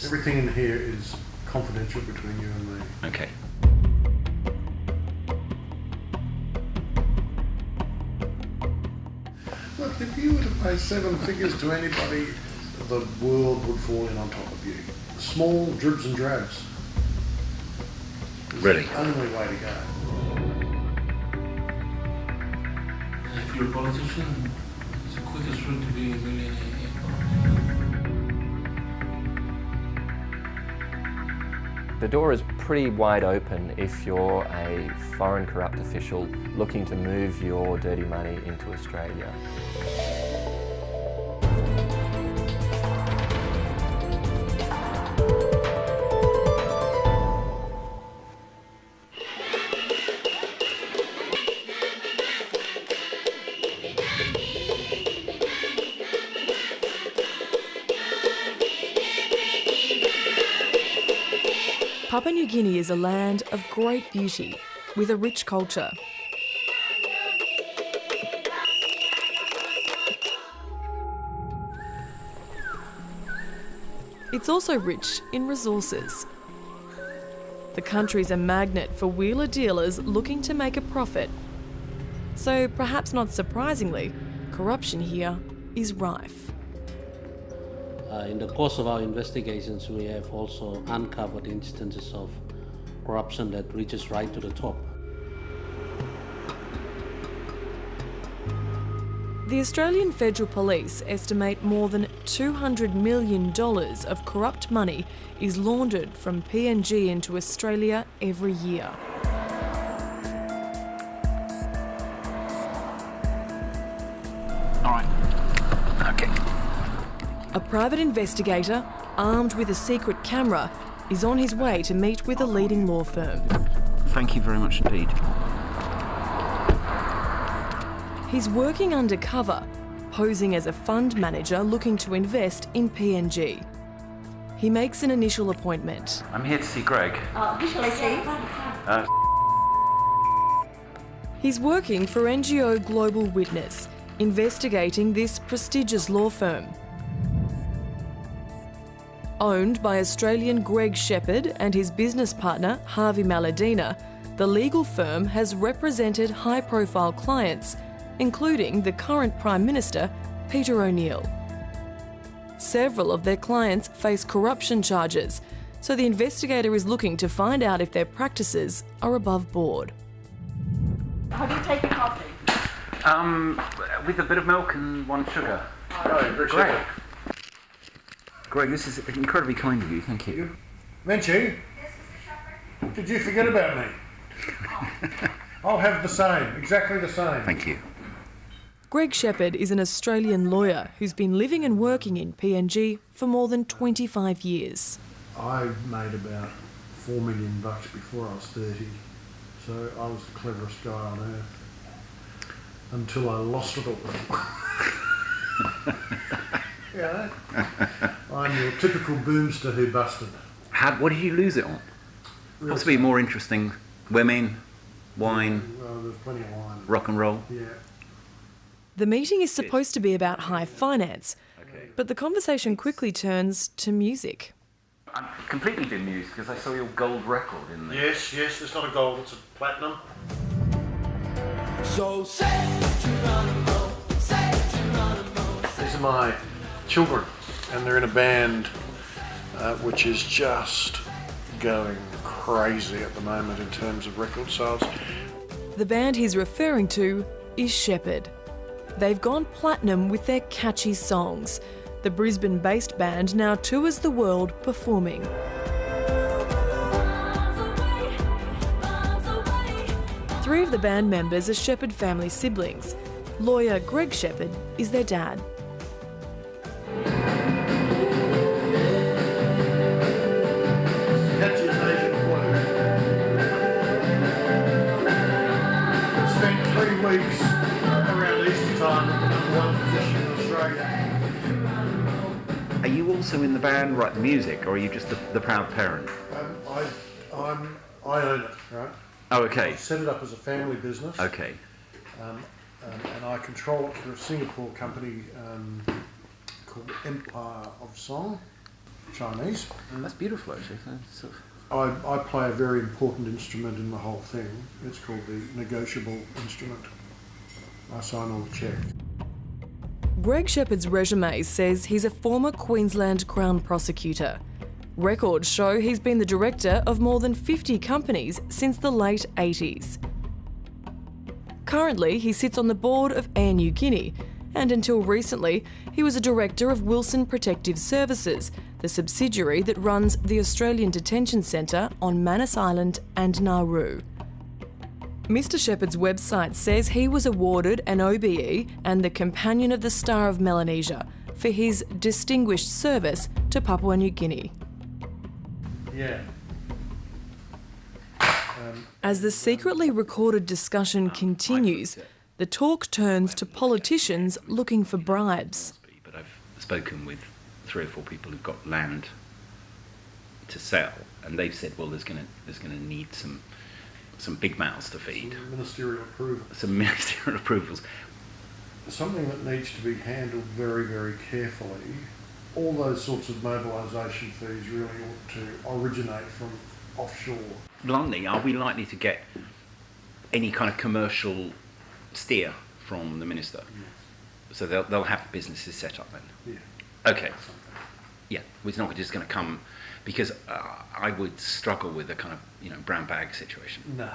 Everything in here is confidential between you and me. Okay. Look, if you were to pay 7 figures to anybody, the world would fall in on top of you. Small dribs and drabs. It's Really? the only way to go. If you're a politician, it's the quickest route to being a millionaire. The door is pretty wide open if you're a foreign corrupt official looking to move your dirty money into Australia. Papua New Guinea is a land of great beauty, with a rich culture. It's also rich in resources. The country's a magnet for wheeler dealers looking to make a profit. So perhaps not surprisingly, corruption here is rife. In the course of our investigations, we have also uncovered instances of corruption that reaches right to the top. The Australian Federal Police estimate more than $200 million of corrupt money is laundered from PNG into Australia every year. All right. Okay. A private investigator, armed with a secret camera, is on his way to meet with a leading law firm. Thank you very much indeed. He's working undercover, posing as a fund manager looking to invest in PNG. He makes an initial appointment. I'm here to see Greg. Who shall I see? He's working for NGO Global Witness, investigating this prestigious law firm. Owned by Australian Greg Shepherd and his business partner Harvey Maladina, the legal firm has represented high-profile clients, including the current Prime Minister, Peter O'Neill. Several of their clients face corruption charges, so the investigator is looking to find out if their practices are above board. Have you taken coffee? With a bit of milk and 1 sugar. Greg. Greg, this is incredibly kind of you, thank you. Menchie, did you forget about me? I'll have the same, exactly the same. Thank you. Greg Shepherd is an Australian lawyer who's been living and working in PNG for more than 25 years. I made about $4 million before I was 30, so I was the cleverest guy on earth until I lost it all. Yeah, I'm your typical boomster who busted. What did you lose it on? Possibly more interesting. Women, wine, Well, there's plenty of wine. rock and roll. Yeah. The meeting is supposed to be about high finance, but the conversation quickly turns to music. I'm completely bemused because I saw your gold record in there. Yes, it's not a gold, it's a platinum. So say Geronimo, say Geronimo. These are my children, and they're in a band which is just going crazy at the moment in terms of record sales. The band he's referring to is Shepherd. They've gone platinum with their catchy songs. The Brisbane-based band now tours the world performing. Three of the band members are Shepherd family siblings. Lawyer Greg Shepherd is their dad. Catchy as Asian flu. Spent 3 weeks around Easter time at the #1 position in Australia. Are you also in the band, write the music, or are you just the proud parent? I own it, right? Oh, okay. I set it up as a family business. Okay. And I control it through a Singapore company called Empire of Song. Chinese. That's beautiful, actually. That's sort of- I play a very important instrument in the whole thing. It's called the negotiable instrument. I sign all the checks. Greg Shepherd's resume says he's a former Queensland Crown prosecutor. Records show he's been the director of more than 50 companies since the late 80s. Currently, he sits on the board of Air Niugini, and until recently, he was a director of Wilson Protective Services, the subsidiary that runs the Australian Detention Centre on Manus Island and Nauru. Mr Shepherd's website says he was awarded an OBE and the Companion of the Star of Melanesia for his distinguished service to Papua New Guinea. Yeah. As the secretly recorded discussion continues, the talk turns to politicians looking for bribes. But I've spoken with 3 or 4 people who've got land to sell, and they've said, well, there's going to need some big mouths to feed. Some ministerial approval. Some ministerial approvals. Something that needs to be handled very, very carefully. All those sorts of mobilisation fees really ought to originate from offshore. Bluntly, are we likely to get any kind of commercial steer from the minister? Yes. So they'll have businesses set up then? Yeah. Okay. Yeah, it's not just going to come, because I would struggle with a kind of, brown bag situation. Nah.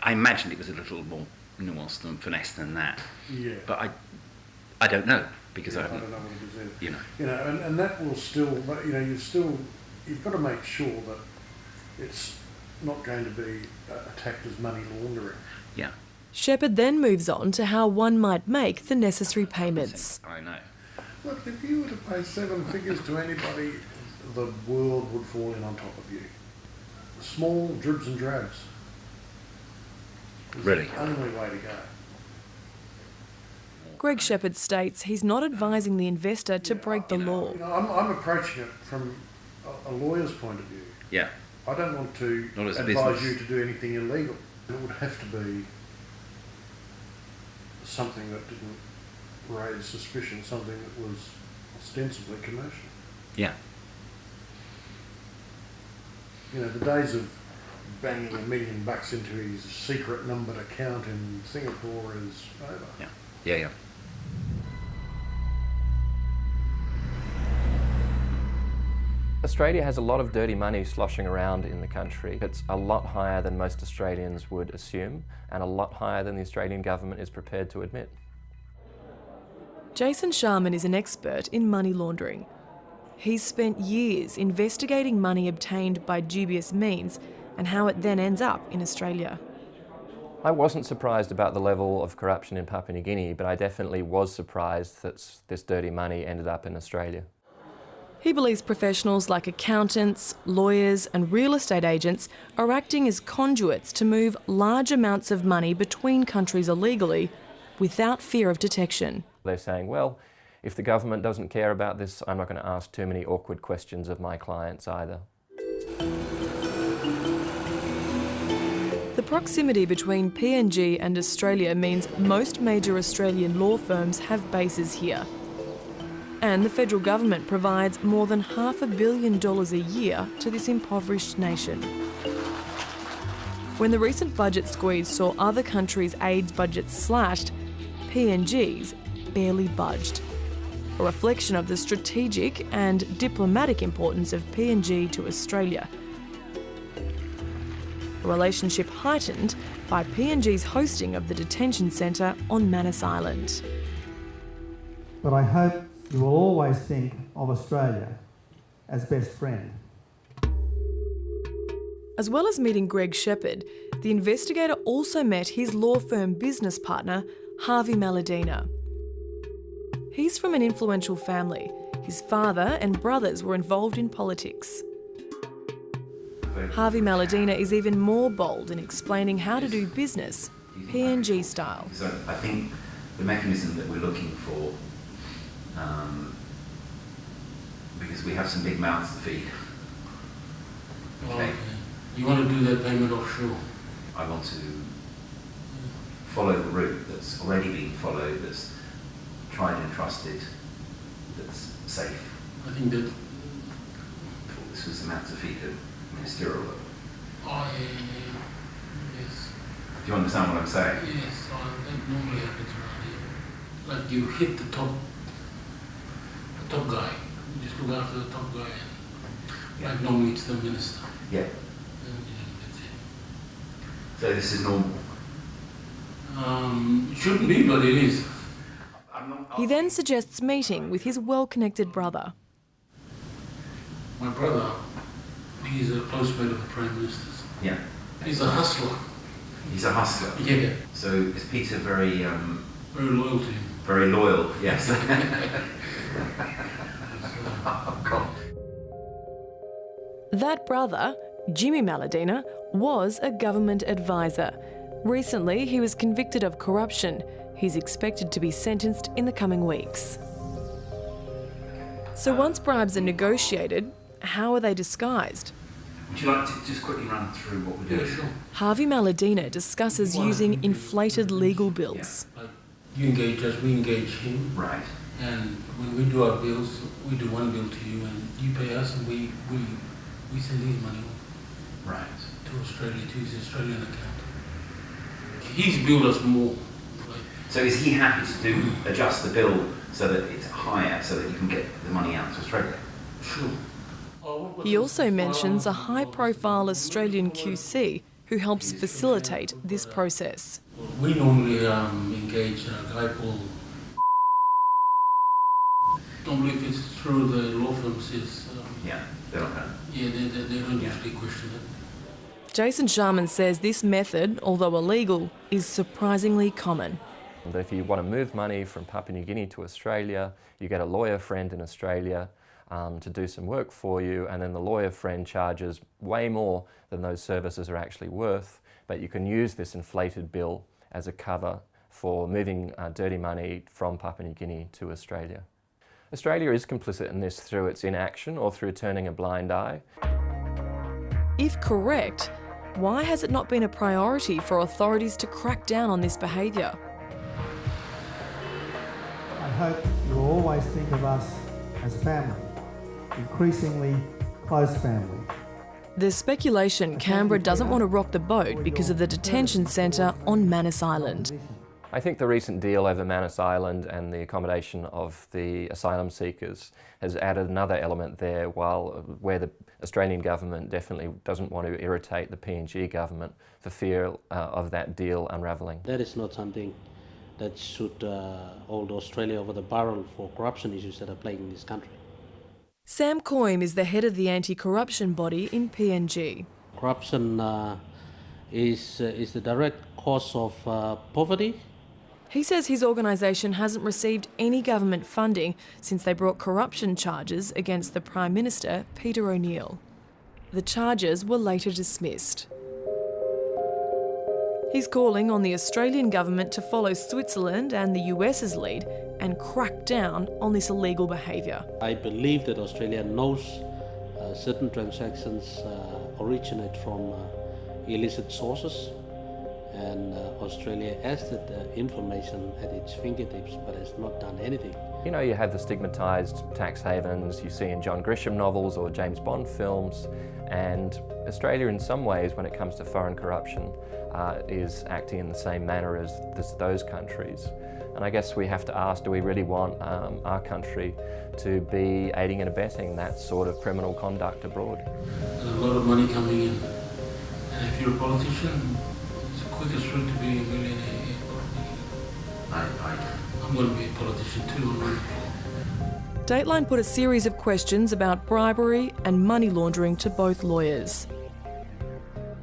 I imagined it was a little more nuanced and finesse than that. Yeah. But I don't know, because I don't haven't, know what it is. you know. And that will still, you've got to make sure that it's not going to be attacked as money laundering. Yeah. Shepherd then moves on to how one might make the necessary payments. I know. Look, if you were to pay 7 figures to anybody, the world would fall in on top of you. Small dribs and drabs. It's Really? the only way to go. Greg Shepherd states he's not advising the investor to break the law. I'm approaching it from a lawyer's point of view. Yeah. I don't want to Not as a advise business. you to do anything illegal. It would have to be something that didn't raise suspicion, something that was ostensibly commercial. Yeah. The days of banging $1 million into his secret numbered account in Singapore is over. Yeah. Yeah, yeah. Australia has a lot of dirty money sloshing around in the country. It's a lot higher than most Australians would assume, and a lot higher than the Australian government is prepared to admit. Jason Sharman is an expert in money laundering. He's spent years investigating money obtained by dubious means and how it then ends up in Australia. I wasn't surprised about the level of corruption in Papua New Guinea, but I definitely was surprised that this dirty money ended up in Australia. He believes professionals like accountants, lawyers and real estate agents are acting as conduits to move large amounts of money between countries illegally without fear of detection. They're saying, well, if the government doesn't care about this, I'm not going to ask too many awkward questions of my clients either. The proximity between PNG and Australia means most major Australian law firms have bases here. And the federal government provides more than $500 million a year to this impoverished nation. When the recent budget squeeze saw other countries' aid budgets slashed, PNG's barely budged. A reflection of the strategic and diplomatic importance of PNG to Australia. A relationship heightened by PNG's hosting of the detention centre on Manus Island. But I hope you will always think of Australia as best friend. As well as meeting Greg Shepherd, the investigator also met his law firm business partner, Harvey Maladina. He's from an influential family. His father and brothers were involved in politics. Harvey Maladina is even more bold in explaining how to do business, PNG style. So I think the mechanism that we're looking for, because we have some big mouths to feed. Okay. You want to do that payment offshore? I want to follow the route that's already been followed, that's tried and trusted, that's safe. I think that this was the matter feed of ministerial level. Oh, yes. Do you understand what I'm saying? Yes, that normally happens around here. Like you hit the top guy. You just look after the top guy, and like normally it's the minister. Yeah. And, that's it. So this is normal. It shouldn't be, but it is. He then suggests meeting with his well-connected brother. My brother, he's a close mate of the Prime Minister's. Yeah. He's a hustler. He's a hustler. Yeah. So is Peter very Very loyal to him. very loyal? Yes. Oh, God. That brother, Jimmy Maladina, was a government advisor. Recently, he was convicted of corruption. He's expected to be sentenced in the coming weeks. So once bribes are negotiated, how are they disguised? Would you like to just quickly run through what we're doing? Yeah, sure. Harvey Maladina discusses using inflated legal bills. Like you engage us, we engage him. Right. And when we do our bills, we do one bill to you, and you pay us, and we send his money Right. to Australia, to his Australian account. He's billed us more. Like, So is he happy to adjust the bill so that it's higher, so that you can get the money out to Australia? sure. He also mentions a high-profile Australian QC who helps facilitate this process. We normally engage a guy called. Normally, if it's through the law firms, Yeah, they don't know. yeah, they don't usually question it. Jason Sharman says this method, although illegal, is surprisingly common. And if you want to move money from Papua New Guinea to Australia, you get a lawyer friend in Australia to do some work for you, and then the lawyer friend charges way more than those services are actually worth, but you can use this inflated bill as a cover for moving dirty money from Papua New Guinea to Australia. Australia is complicit in this through its inaction or through turning a blind eye. If correct, why has it not been a priority for authorities to crack down on this behaviour? I hope you will always think of us as family, increasingly close family. There's speculation Canberra doesn't want to rock the boat because of the detention centre on Manus Island. I think the recent deal over Manus Island and the accommodation of the asylum seekers has added another element there, where the Australian government definitely doesn't want to irritate the PNG government for fear of that deal unravelling. That is not something that should hold Australia over the barrel for corruption issues that are plaguing this country. Sam Coyne is the head of the anti-corruption body in PNG. Corruption is the direct cause of poverty. He says his organisation hasn't received any government funding since they brought corruption charges against the Prime Minister, Peter O'Neill. The charges were later dismissed. He's calling on the Australian government to follow Switzerland and the US's lead and crack down on this illegal behaviour. I believe that Australia knows certain transactions originate from illicit sources, and Australia has that information at its fingertips but has not done anything. You know, you have the stigmatised tax havens you see in John Grisham novels or James Bond films, and Australia in some ways, when it comes to foreign corruption, is acting in the same manner as those countries. And I guess we have to ask, do we really want our country to be aiding and abetting that sort of criminal conduct abroad? There's a lot of money coming in, and if you're a politician, it's the quickest route to be a millionaire. I'm going to be a politician too. Dateline put a series of questions about bribery and money laundering to both lawyers.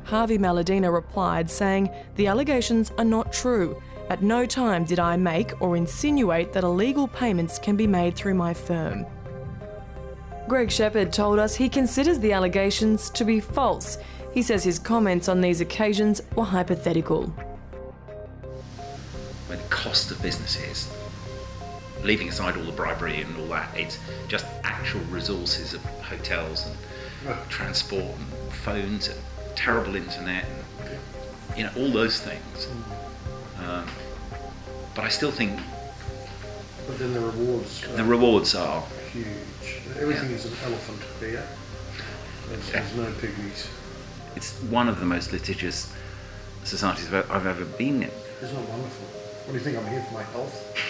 Harvey Maladina replied, saying, "The allegations are not true. At no time did I make or insinuate that illegal payments can be made through my firm." Greg Shepherd told us he considers the allegations to be false. He says his comments on these occasions were hypothetical. Where the cost of business is, leaving aside all the bribery and all that, it's just actual resources of hotels and transport and phones and terrible internet and, all those things. But I still think... But then the rewards are huge. Everything is an elephant here. There's no pygmies. It's one of the most litigious societies I've ever been in. Isn't it wonderful? What do you think? I'm here for my health.